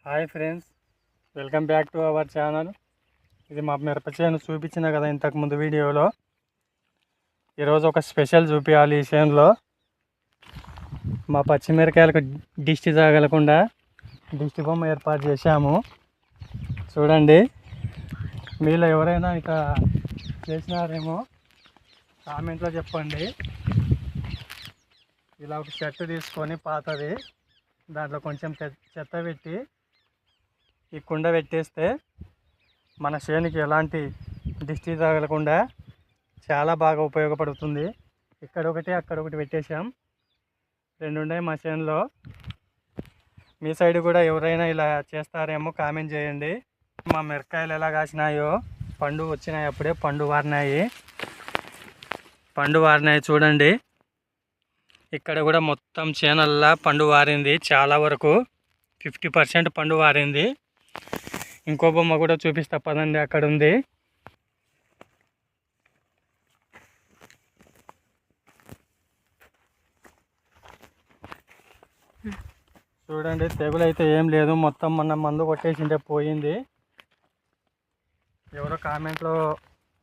Hi friends, welcome back to our channel. ఇది మా మిరప చేను చూపించిన కదా ఇంతకుముందు వీడియోలో. ఈరోజు ఒక స్పెషల్ చూపించాలి. ఈ చేనులో మా పచ్చిమిరకాయలకు దిష్టి తగలకుండా దిష్టి బొమ్మ ఏర్పాటు చేశాము. చూడండి, మీలో ఎవరైనా ఇక చేసినారేమో కామెంట్లో చెప్పండి. ఇలా ఒక చెట్టు తీసుకొని పాతది, దాంట్లో కొంచెం చెత్త పెట్టి ఈ కుండ పెట్టేస్తే మన చేనుకి ఎలాంటి దిష్టి తగలకుండా చాలా బాగా ఉపయోగపడుతుంది. ఇక్కడ ఒకటి అక్కడ ఒకటి పెట్టేశాం, రెండు ఉన్నాయి మా చేనులో. మీ సైడ్ కూడా ఎవరైనా ఇలా చేస్తారేమో కామెంట్ చేయండి. మా మిరపకాయలు ఎలా కాసినాయో, పండు వచ్చినాయి, అప్పుడే పండు వారినాయి చూడండి. ఇక్కడ కూడా మొత్తం చేనల్లా పండు వారింది, చాలా వరకు 50% పండు వారింది. ఇంకో బొమ్మ కూడా చూపిస్తా పదండి, అక్కడ ఉంది. చూడండి, తెగులు అయితే ఏం లేదు, మొత్తం మన మందు కొట్టేసింటే పోయింది. ఎవరో కామెంట్లో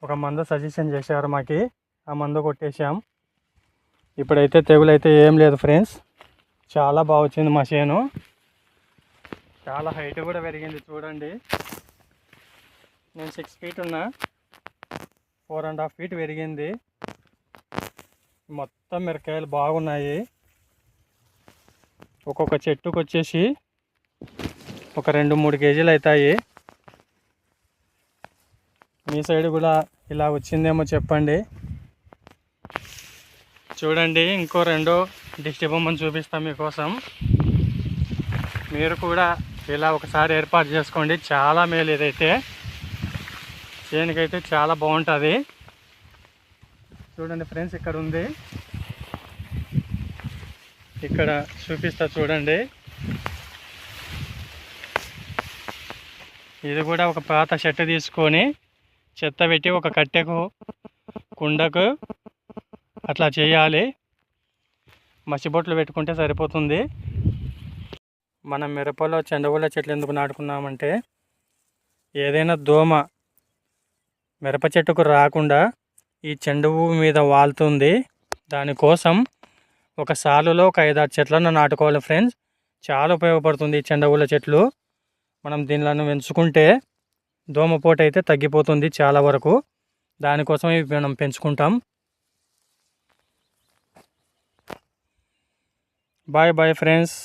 ఒక మందు సజెషన్ చేశారు మాకి, ఆ మందు కొట్టేశాం. ఇప్పుడైతే తెగులు అయితే ఏం లేదు ఫ్రెండ్స్, చాలా బాగా వచ్చింది మా చేను. చాలా హైట్ కూడా పెరిగింది చూడండి. నేను 6 ఫీట్ ఉన్నా, 4.5 ఫీట్ పెరిగింది. మొత్తం మిరకాయలు బాగున్నాయి. ఒక్కొక్క చెట్టుకు వచ్చేసి ఒక 2-3 కేజీలు అవుతాయి. మీ సైడ్ కూడా ఇలా వచ్చిందేమో చెప్పండి. చూడండి, ఇంకో రెండో దిష్టి బొమ్మను చూపిస్తాం మీకోసం. మీరు కూడా ఇలా ఒకసారి ఏర్పాటు చేసుకోండి, చాలా మేలు. ఇదైతే చేనుకైతే చాలా బాగుంటుంది. చూడండి ఫ్రెండ్స్, ఇక్కడ ఉంది, ఇక్కడ చూపిస్తా చూడండి. ఇది కూడా ఒక పాత చెట్టు తీసుకొని చెత్త పెట్టి ఒక కట్టెకు, కుండకు అట్లా చేయాలి. మసిబొట్లు పెట్టుకుంటే సరిపోతుంది. మనం మిరపలో చెండుగూల చెట్లు ఎందుకు నాటుకున్నామంటే, ఏదైనా దోమ మిరప చెట్టుకు రాకుండా ఈ చెండు మీద వాలుతుంది. దానికోసం ఒక సాలులో ఒక 5-6 చెట్లను నాటుకోవాలి ఫ్రెండ్స్. చాలా ఉపయోగపడుతుంది ఈ చెండుగూల చెట్లు. మనం దీనిలను పెంచుకుంటే దోమపోటు అయితే తగ్గిపోతుంది చాలా వరకు. దానికోసం ఇవి మనం పెంచుకుంటాం. Bye bye friends.